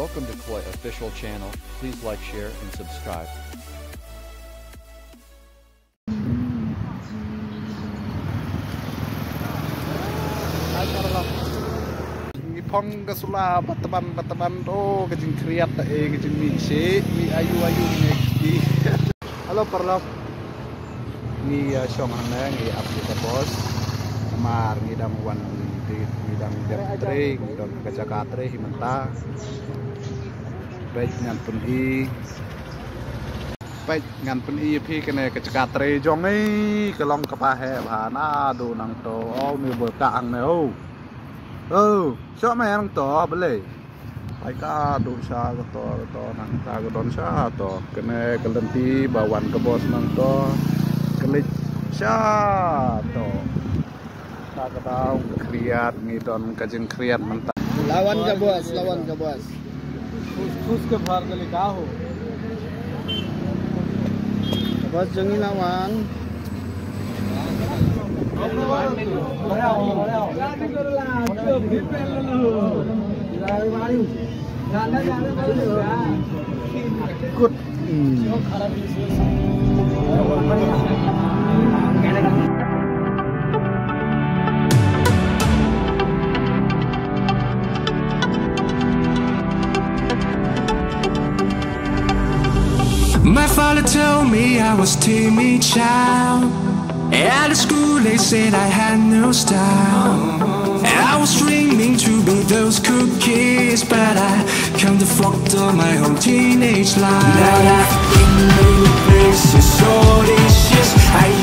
Welcome to Koi official channel. Please like, share, and subscribe. Pong kasula bataban do kajing kriat kajing miksi mi ayu ni halo perlop ni syong hanang ni aplikasi bos mar ni dam wan di dam deptre ni don kajakatre himanta baik ngan pun i phi kene kajakatre jong ai kelong kapa he bhana do nang to o mi bol ka ang ne o siapa main to boleh. Aika do sya to nang ta don sya to kena kelenti bawan ke bos nang to kelik sya to ta kadang kriat ni don kajeng kriat mentah lawan ke bos khus ke bhar kali ka ho bos jangi lawan good My father told me I was timid child. At school they said I had no style. I was dreaming to be those cool kids, but I can't afford my whole teenage life. Now I've been many places, all these years I